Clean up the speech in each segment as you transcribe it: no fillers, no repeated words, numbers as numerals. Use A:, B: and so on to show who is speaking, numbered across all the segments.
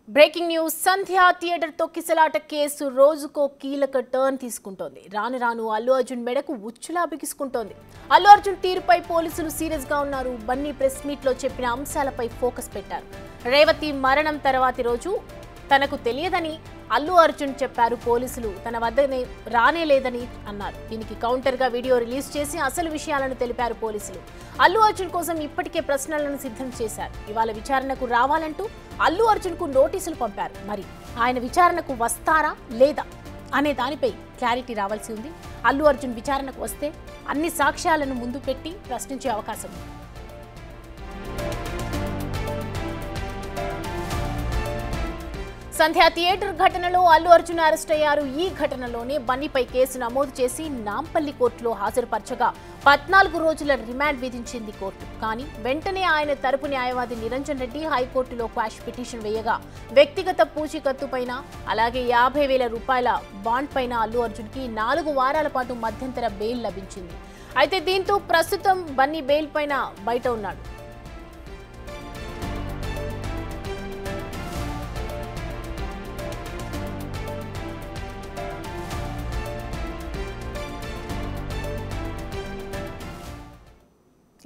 A: Breaking news సంధ్య theatre తొక్కిసలాట case రోజుకో కీలక టర్న్ తీసుకుంటోంది. రాను రాను అల్లు అర్జున్ మెడకు ఉచ్చులా బిగుసుకుంటోంది. అల్లు అర్జున్ తీరుపై పోలీసులు సీరియస్ గా ఉన్నారు. బన్నీ ప్రెస్ మీట్ లో చెప్పిన అంశాలపై ఫోకస్ పెట్టారు. రేవతి మరణం తర్వాతి రోజు తనకు తెలియదని అల్లు అర్జున్ చెప్పారు. పోలీసులు తన వద్దనే రానేలేదని అన్నారు. దీనికి కౌంటర్ గా వీడియో రిలీజ్ చేసి అసలు విషయాలను తెలిపారు పోలీసులు. అల్లు అర్జున్ కోసం ఇప్పటికే ప్రశ్నలను సిద్ధం చేశారు. ఇవాళ విచారణకు రావాలంటూ అల్లు అర్జున్ కు నోటీసులు పంపారు. మరి ఆయన విచారణకు వస్తారా లేదా అనే దానిపై క్లారిటీ రావాల్సి ఉంది. అల్లు అర్జున్ విచారణకు వస్తే అన్ని సాక్ష్యాలను ముందు పెట్టి ప్రశ్నించే అవకాశం ఉంది. సంధ్య థియేటర్ ఘటనలో అల్లు అర్జున్ అరెస్ట్ అయ్యారు. ఈ ఘటనలోనే బన్నీపై కేసు నమోదు చేసి నాంపల్లి కోర్టులో హాజరుపరచగా 14 రోజుల రిమాండ్ విధించింది కోర్టు. కానీ వెంటనే ఆయన తరపు న్యాయవాది నిరంజన్ రెడ్డి హైకోర్టులో క్వాష్ పిటిషన్ వేయగా వ్యక్తిగత పూచీకత్తు పైన అలాగే 50,000 రూపాయల బాండ్ పైన అల్లు అర్జున్ కి 4 వారాల పాటు మధ్యంతర బెయిల్ లభించింది. అయితే దీంతో ప్రస్తుతం బన్నీ బెయిల్ పైన బయట ఉన్నాడు.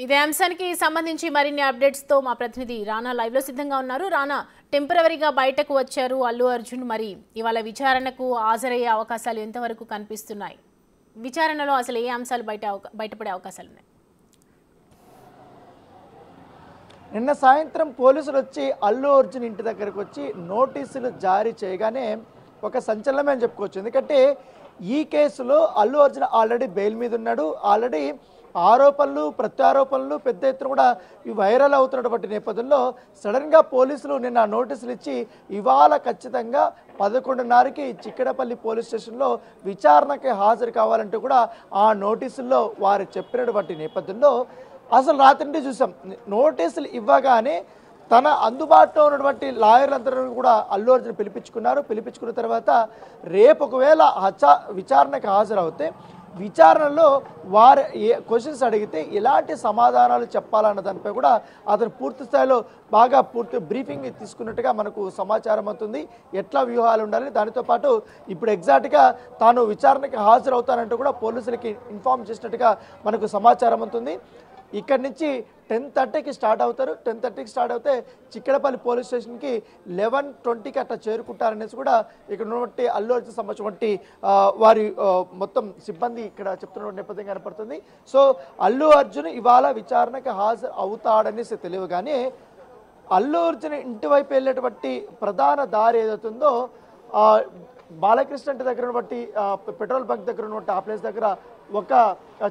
A: ఇదే అంశానికి సంబంధించి మరిన్ని అప్డేట్స్ తో మా ప్రతినిధి రానా లైవ్ లో సిద్ధంగా ఉన్నారు. రానా, టెంపరవరీగా బయటకు వచ్చారు అల్లు అర్జున్. మరి ఇవాళ విచారణకు హాజరయ్యే అవకాశాలు ఎంతవరకు కనిపిస్తున్నాయి? విచారణలో అసలు ఏ అంశాలు బయటపడే అవకాశాలు ఉన్నాయి?
B: నిన్న సాయంత్రం పోలీసులు వచ్చి అల్లు అర్జున్ ఇంటి దగ్గరకు వచ్చి నోటీసులు జారీ చేయగానే ఒక సంచలనమే అని చెప్పుకోవచ్చు. ఎందుకంటే ఈ కేసులో అల్లు అర్జున్ ఆల్రెడీ బెయిల్ మీద ఉన్నాడు. ఆల్రెడీ ఆరోపణలు ప్రత్యారోపణలు పెద్ద ఎత్తున కూడా వైరల్ అవుతున్నటువంటి నేపథ్యంలో సడన్గా పోలీసులు నిన్న నోటీసులు ఇచ్చి ఇవాళ ఖచ్చితంగా 11:30కి చిక్కడపల్లి పోలీస్ స్టేషన్లో విచారణకి హాజరు కావాలంటూ కూడా ఆ నోటీసుల్లో వారు చెప్పినటువంటి నేపథ్యంలో అసలు రాత్రి చూసాం. నోటీసులు ఇవ్వగానే తన అందుబాటులో ఉన్నటువంటి లాయర్లందరూ కూడా అల్లు అర్జున్ పిలిపించుకున్న తర్వాత రేపు ఒకవేళ విచారణకు హాజరవుతే విచారణలో వారు క్వశ్చన్స్ అడిగితే ఎలాంటి సమాధానాలు చెప్పాలన్న దానిపై కూడా అతను పూర్తి స్థాయిలో పూర్తి బ్రీఫింగ్ తీసుకున్నట్టుగా మనకు సమాచారం అవుతుంది. ఎట్లా వ్యూహాలు ఉండాలి, దానితో పాటు ఇప్పుడు ఎగ్జాక్ట్గా తాను విచారణకి హాజరవుతానంటూ కూడా పోలీసులకి ఇన్ఫార్మ్ చేసినట్టుగా మనకు సమాచారం అవుతుంది. ఇక్కడి నుంచి 10:30కి స్టార్ట్ అవుతారు. 10:30కి స్టార్ట్ అవుతే చిక్కడపల్లి పోలీస్ స్టేషన్కి 11:20కి అట్లా చేరుకుంటారనేసి కూడా ఇక్కడ ఉన్నటువంటి అల్లు అర్జున్ సంబంధించినటువంటి వారి మొత్తం సిబ్బంది ఇక్కడ చెప్తున్న నేపథ్యం కనపడుతుంది. సో అల్లు అర్జున్ ఇవాళ విచారణకు హాజరు అవుతాడనేసి తెలియగానే అల్లు అర్జున్ ఇంటి వైపు వెళ్ళేటువంటి ప్రధాన దారి ఏదవుతుందో బాలకృష్ణ ఇంటి దగ్గర ఉన్నటువంటి పెట్రోల్ బంక్ దగ్గర ఉన్నటువంటి ఆ ప్లేస్ దగ్గర ఒక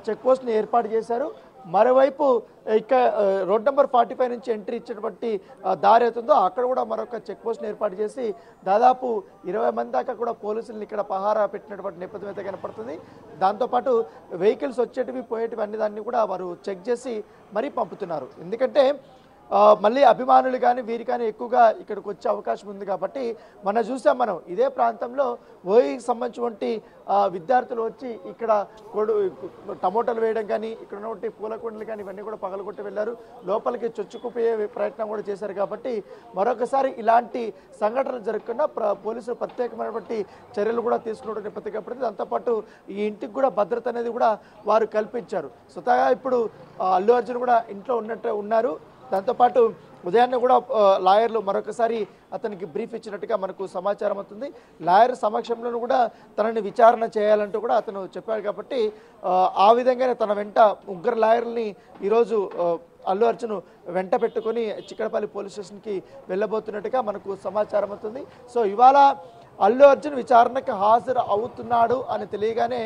B: చెక్ పోస్ట్ని ఏర్పాటు చేశారు. మరోవైపు ఇక్కడ రోడ్ నెంబర్ 45 నుంచి ఎంట్రీ ఇచ్చినటువంటి దారి అవుతుందో అక్కడ కూడా మరొక చెక్ పోస్ట్ని ఏర్పాటు చేసి దాదాపు 20 మంది దాకా కూడా పోలీసులను ఇక్కడ పహారా పెట్టినటువంటి నేపథ్యం అయితే కనపడుతుంది. దాంతోపాటు వెహికల్స్ వచ్చేటివి పోయేటివి అన్ని దాన్ని కూడా వారు చెక్ చేసి మరీ పంపుతున్నారు. ఎందుకంటే మళ్ళీ అభిమానులు కానీ వీరు కానీ ఎక్కువగా ఇక్కడికి వచ్చే అవకాశం ఉంది కాబట్టి చూసాం మనం ఇదే ప్రాంతంలో ఓయికి సంబంధించినటువంటి విద్యార్థులు వచ్చి ఇక్కడ టమోటాలు వేయడం కానీ ఇక్కడ ఉన్నటువంటి పూలకొండలు కానీ ఇవన్నీ కూడా పగలగొట్టి వెళ్ళారు. లోపలికి చొచ్చుకుపోయే ప్రయత్నం కూడా చేశారు. కాబట్టి మరొకసారి ఇలాంటి సంఘటనలు జరగకుండా పోలీసులు ప్రత్యేకమైనటువంటి చర్యలు కూడా తీసుకున్న నేపథ్యం కాబట్టి దాంతోపాటు ఈ ఇంటికి కూడా భద్రత అనేది కూడా వారు కల్పించారు. స్వతహాగా ఇప్పుడు అల్లు అర్జున్ కూడా ఇంట్లో ఉన్నారు. దాంతోపాటు ఉదయాన్నే కూడా లాయర్లు మరొకసారి అతనికి బ్రీఫ్ ఇచ్చినట్టుగా మనకు సమాచారం అవుతుంది. లాయర్ సమక్షంలో కూడా తనని విచారణ చేయాలంటూ కూడా అతను చెప్పాడు. కాబట్టి ఆ విధంగానే తన వెంట 3 లాయర్లని ఈరోజు అల్లు అర్జున్ వెంట పెట్టుకొని చిక్కడపల్లి పోలీస్ స్టేషన్కి వెళ్ళబోతున్నట్టుగా మనకు సమాచారం అవుతుంది. సో ఇవాళ అల్లు అర్జున్ విచారణకు హాజరు అవుతున్నాడు అని తెలియగానే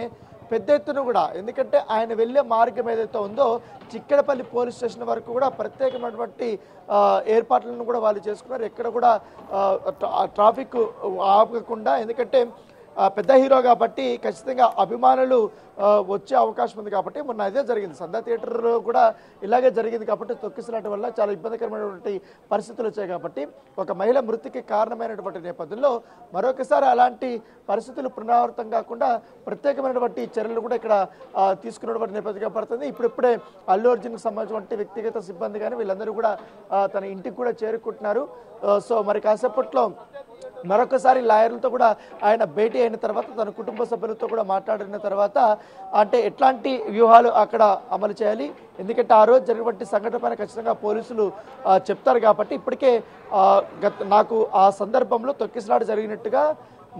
B: పెద్ద ఎత్తున కూడా, ఎందుకంటే ఆయన వెళ్ళే మార్గం ఏదైతే ఉందో చిక్కడపల్లి పోలీస్ స్టేషన్ వరకు కూడా ప్రత్యేకమైనటువంటి ఏర్పాట్లను కూడా వాళ్ళు చేసుకున్నారు. ఎక్కడ కూడా ట్రాఫిక్ ఆపకుండా, ఎందుకంటే పెద్ద హీరో కాబట్టి ఖచ్చితంగా అభిమానులు వచ్చే అవకాశం ఉంది. కాబట్టి మొన్న అదే జరిగింది, సంధ్య థియేటర్లో కూడా ఇలాగే జరిగింది. కాబట్టి తొక్కిసలాట వల్ల చాలా ఇబ్బందికరమైనటువంటి పరిస్థితులు వచ్చాయి. కాబట్టి ఒక మహిళ మృతికి కారణమైనటువంటి నేపథ్యంలో మరొకసారి అలాంటి పరిస్థితులు పునరావృతం కాకుండా ప్రత్యేకమైనటువంటి చర్యలు కూడా ఇక్కడ తీసుకున్నటువంటి నేపథ్యంగా పడుతుంది. ఇప్పుడిప్పుడే అల్లు అర్జున్కి సంబంధించినటువంటి వ్యక్తిగత సిబ్బంది కానీ వీళ్ళందరూ కూడా తన ఇంటికి కూడా చేరుకుంటున్నారు. సో మరి కాసేపట్లో మరొకసారి లాయర్లతో కూడా ఆయన భేటీ అయిన తర్వాత తన కుటుంబ సభ్యులతో కూడా మాట్లాడిన తర్వాత అంటే ఎట్లాంటి వ్యూహాలు అక్కడ అమలు చేయాలి, ఎందుకంటే ఆ రోజు జరిగినటువంటి సంఘటన పైన ఖచ్చితంగా పోలీసులు చెప్తారు కాబట్టి ఇప్పటికే నాకు ఆ సందర్భంలో తొక్కిసలాట జరిగినట్టుగా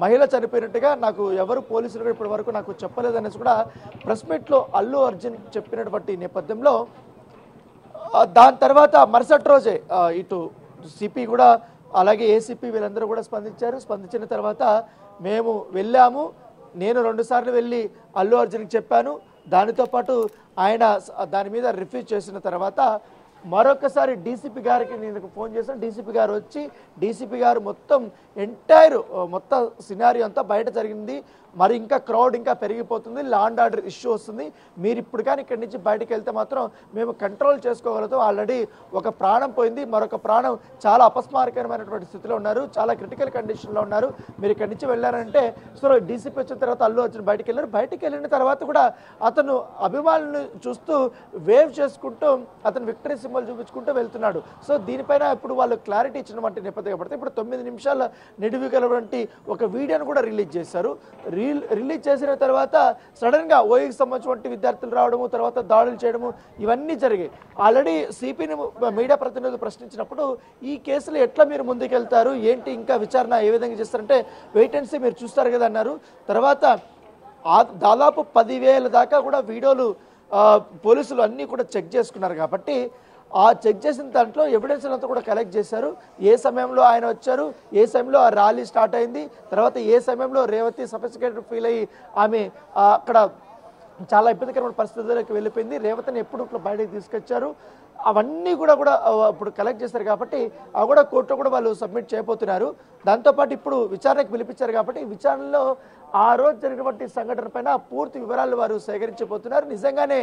B: మహిళ చనిపోయినట్టుగా నాకు ఎవరు పోలీసులు కూడా ఇప్పటి వరకు నాకు చెప్పలేదనేసి కూడా ప్రెస్ మీట్లో అల్లు అర్జున్ చెప్పినటువంటి నేపథ్యంలో దాని తర్వాత మరుసటి రోజే ఇటు సిపి కూడా అలాగే ఏసీపీ వీళ్ళందరూ కూడా స్పందించారు. స్పందించిన తర్వాత మేము వెళ్ళాము, నేను 2 సార్లు వెళ్ళి అల్లు అర్జున్కి చెప్పాను, దానితో పాటు ఆయన దాని మీద రిఫ్యూజ్ చేసిన తర్వాత మరొకసారి డీసీపీ గారికి నేను ఫోన్ చేశాను. డీసీపీ గారు వచ్చి డీసీపీ గారు మొత్తం మొత్తం సినారియో అంతా బయట జరిగింది, మరి ఇంకా క్రౌడ్ ఇంకా పెరిగిపోతుంది, లా అండ్ ఆర్డర్ ఇష్యూ వస్తుంది, మీరు ఇప్పుడు కానీ ఇక్కడి నుంచి బయటకు వెళ్తే మాత్రం మేము కంట్రోల్ చేసుకోగలుగుతాం, ఆల్రెడీ ఒక ప్రాణం పోయింది, మరొక ప్రాణం చాలా అపస్మారకరమైనటువంటి స్థితిలో ఉన్నారు, చాలా క్రిటికల్ కండిషన్లో ఉన్నారు, మీరు ఇక్కడి నుంచి వెళ్ళారంటే సో డీసీపీ వచ్చిన తర్వాత అల్లు అర్జున్ బయటకు వెళ్ళారు. బయటకు వెళ్ళిన తర్వాత కూడా అతను అభిమానులను చూస్తూ వేవ్ చేసుకుంటూ అతను విక్టరీ సింబల్ చూపించుకుంటూ వెళ్తున్నాడు. సో దీనిపైన ఇప్పుడు వాళ్ళు క్లారిటీ ఇచ్చినటువంటి నేపథ్యం పడితే ఇప్పుడు 9 నిమిషాల నిడివిగలటువంటి ఒక వీడియోను కూడా రిలీజ్ చేశారు. రిలీజ్ చేసిన తర్వాత సడన్గా ఓయికి సంబంధించిన విద్యార్థులు రావడము, తర్వాత దాడులు చేయడము ఇవన్నీ జరిగాయి. ఆల్రెడీ సిపిని మీడియా ప్రతినిధులు ప్రశ్నించినప్పుడు ఈ కేసులు ఎట్లా మీరు ముందుకెళ్తారు, ఏంటి ఇంకా విచారణ ఏ విధంగా చేస్తారంటే వెయిట్ అండ్ సీ మీరు చూస్తారు కదా అన్నారు. తర్వాత దాదాపు 10,000 దాకా కూడా వీడియోలు పోలీసులు అన్నీ కూడా చెక్ చేసుకున్నారు కాబట్టి ఆ చెక్ చేసిన దాంట్లో ఎవిడెన్స్ అంతా కూడా కలెక్ట్ చేశారు. ఏ సమయంలో ఆయన వచ్చారు, ఏ సమయంలో ఆ ర్యాలీ స్టార్ట్ అయింది, తర్వాత ఏ సమయంలో రేవతి సఫిస్టికేటెడ్ ఫీల్ అయ్యి ఆమె అక్కడ చాలా ఇబ్బందికరమైన పరిస్థితుల్లోకి వెళ్ళిపోయింది, రేవతిని ఎప్పుడు బయటకు తీసుకొచ్చారు, అవన్నీ కూడా ఇప్పుడు కలెక్ట్ చేశారు కాబట్టి అవి కూడా కోర్టులో కూడా వాళ్ళు సబ్మిట్ చేయబోతున్నారు. దాంతోపాటు ఇప్పుడు విచారణకు పిలిపించారు కాబట్టి విచారణలో ఆ రోజు జరిగినటువంటి సంఘటన పైన పూర్తి వివరాలు వారు సేకరించబోతున్నారు. నిజంగానే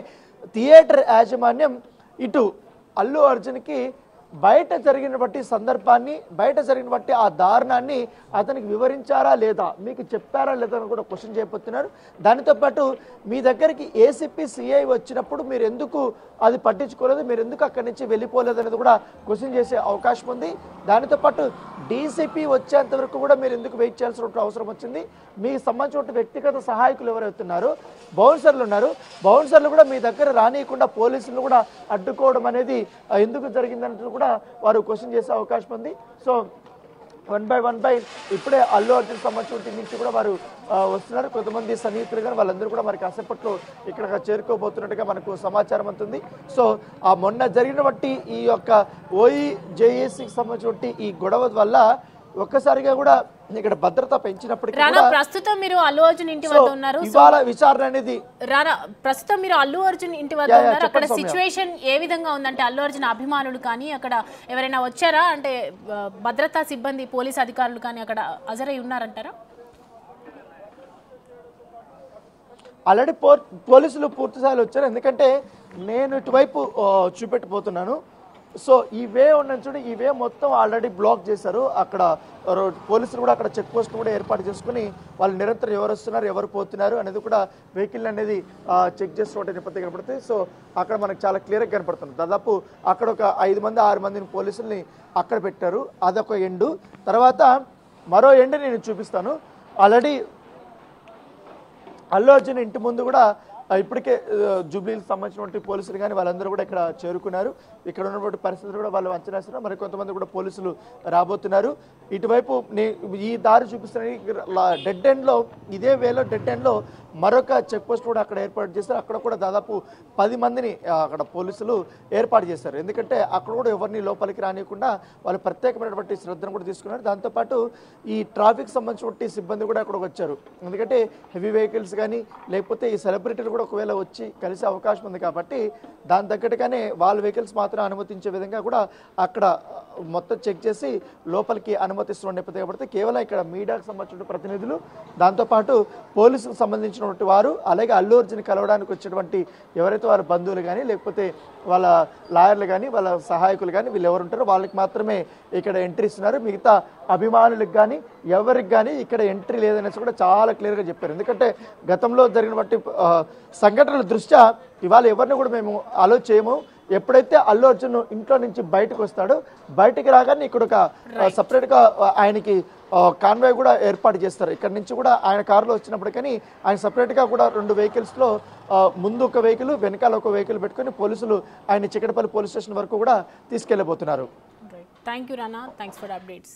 B: థియేటర్ యాజమాన్యం ఇటు అల్లు అర్జున్కి బయట జరిగినటువంటి సందర్భాన్ని, బయట జరిగినటువంటి ఆ దారుణాన్ని అతనికి వివరించారా లేదా, మీకు చెప్పారా లేదా అని కూడా క్వశ్చన్ చేయబోతున్నారు. దానితో పాటు మీ దగ్గరికి ఏసీపీ సిఐ వచ్చినప్పుడు మీరు ఎందుకు అది పట్టించుకోలేదు, మీరు ఎందుకు అక్కడి నుంచి వెళ్ళిపోలేదు అనేది కూడా క్వశ్చన్ చేసే అవకాశం ఉంది. దానితో పాటు డీసీపీ వచ్చేంత వరకు కూడా మీరు ఎందుకు వెయిట్ చేయాల్సిన అవసరం వచ్చింది, మీకు సంబంధించిన వ్యక్తిగత సహాయకులు ఎవరైతున్నారో బౌన్సర్లు ఉన్నారు, బౌన్సర్లు కూడా మీ దగ్గర రానియకుండా పోలీసులు కూడా అడ్డుకోవడం అనేది ఎందుకు జరిగిందంటూ కూడా వారు క్వశ్చన్ చేసే అవకాశం ఉంది. సో వన్ బై ఇప్పుడే అల్లు అర్జున్ సంబంధించిన నుంచి కూడా వారు వస్తున్నారు. కొంతమంది సన్నిహితులు కానీ వాళ్ళందరూ కూడా మరి కాసేపట్లో ఇక్కడ చేరుకోబోతున్నట్టుగా మనకు సమాచారం అందుతుంది. సో ఆ మొన్న జరిగినటువంటి ఈ యొక్క OE-JACకి సంబంధించిన ఈ గొడవ వల్ల ఒక్కసారిగా కూడా ఇక్కడ భద్రత పెంచినప్పటికీ
A: ప్రస్తుతం మీరు అల్లు అర్జున్ ఇంటి వద్ద ఉన్నారు,
B: ఇవాళ విచారణ అనేది
A: ప్రస్తుతం మీరు అల్లు అర్జున్ ఇంటి వద్ద ఉన్నారు, అక్కడ సిచ్యువేషన్ ఏ విధంగా ఉందంటే అల్లు అర్జున్ అభిమానులు కానీ అక్కడ ఎవరైనా వచ్చారా, అంటే భద్రతా సిబ్బంది పోలీస్ అధికారులు కానీ అక్కడ హాజరై ఉన్నారంటారా?
B: ఆల్రెడీ పోలీసులు పూర్తి స్థాయిలో వచ్చారు, ఎందుకంటే నేను ఇటువైపు చూపెట్టిపోతున్నాను. సో ఈ వే ఉన్నది చూడండి, ఈ వే మొత్తం ఆల్రెడీ బ్లాక్ చేశారు. అక్కడ పోలీసులు కూడా అక్కడ చెక్ పోస్ట్ కూడా ఏర్పాటు చేసుకుని వాళ్ళు నిరంతరం ఎవరు వస్తున్నారు ఎవరు పోతున్నారు అనేది కూడా వెహికల్ అనేది చెక్ చేస్తున్న నేపథ్యం కనపడుతుంది. సో అక్కడ మనకు చాలా క్లియర్గా కనపడుతుంది. దాదాపు అక్కడ ఒక 5 మంది 6 మందిని పోలీసుల్ని అక్కడ పెట్టారు, అదొక ఎండు. తర్వాత మరో ఎండు నేను చూపిస్తాను. ఆల్రెడీ అల్లు అర్జున్ ఇంటి ముందు కూడా ఇప్పటికే జూబ్లీకి సంబంధించినటువంటి పోలీసులు కానీ వాళ్ళందరూ కూడా ఇక్కడ చేరుకున్నారు. ఇక్కడ ఉన్నటువంటి పరిస్థితులు కూడా వాళ్ళు అంచనా వేస్తున్నారు. మరి కొంతమంది కూడా పోలీసులు రాబోతున్నారు. ఇటువైపు ఈ దారి చూపిస్తున్న డెడ్ ఎండ్లో, ఇదే వేలో డెడ్ ఎండ్లో మరొక చెక్ పోస్ట్ కూడా అక్కడ ఏర్పాటు చేశారు. అక్కడ కూడా దాదాపు 10 మందిని అక్కడ పోలీసులు ఏర్పాటు చేశారు. ఎందుకంటే అక్కడ కూడా ఎవరిని లోపలికి రానియకుండా వాళ్ళు ప్రత్యేకమైనటువంటి శ్రద్ధను కూడా తీసుకున్నారు. దాంతోపాటు ఈ ట్రాఫిక్ సంబంధించిన సిబ్బంది కూడా అక్కడ వచ్చారు. ఎందుకంటే హెవీ వెహికల్స్ కానీ లేకపోతే ఈ సెలబ్రిటీలు కూడా ఒకవేళ వచ్చి కలిసే అవకాశం ఉంది కాబట్టి దాని తగ్గట్టుగానే వాళ్ళ వెహికల్స్ మాత్రం అనుమతించే విధంగా కూడా అక్కడ మొత్తం చెక్ చేసి లోపలికి అనుమతిస్తున్న నేపథ్యం కాబట్టి కేవలం ఇక్కడ మీడియాకు సంబంధించిన ప్రతినిధులు, దాంతోపాటు పోలీసులకు సంబంధించినటువంటి వారు, అలాగే అల్లు అర్జున్ కలవడానికి వచ్చినటువంటి ఎవరైతే వారి బంధువులు కానీ లేకపోతే వాళ్ళ లాయర్లు కానీ వాళ్ళ సహాయకులు కానీ వీళ్ళు ఎవరు ఉంటారో వాళ్ళకి మాత్రమే ఇక్కడ ఎంట్రీ ఇస్తున్నారు. మిగతా అభిమానులకు కానీ ఎవరికి కానీ ఇక్కడ ఎంట్రీ లేదనేసి కూడా చాలా క్లియర్గా చెప్పారు. ఎందుకంటే గతంలో జరిగినటువంటి సంఘటనల దృష్ట్యా ఇవాళ ఎవరిని కూడా మేము అలో చేయము, ఎప్పుడైతే అల్లు అర్జున్ ఇంట్లో నుంచి బయటకు వస్తాడో బయటికి రాగానే ఇక్కడ ఒక సపరేట్గా ఆయనకి కాన్వాయ్ కూడా ఏర్పాటు చేస్తారు. ఇక్కడ నుంచి కూడా ఆయన కారులో వచ్చినప్పుడు కానీ ఆయన సపరేట్గా కూడా 2 వెహికల్స్లో ముందు ఒక వెహికల్ వెనకాల ఒక వెహికల్ పెట్టుకొని పోలీసులు ఆయన చిక్కడపల్లి పోలీస్ స్టేషన్ వరకు కూడా తీసుకెళ్లబోతున్నారు.
A: Thank you Rana, thanks for updates.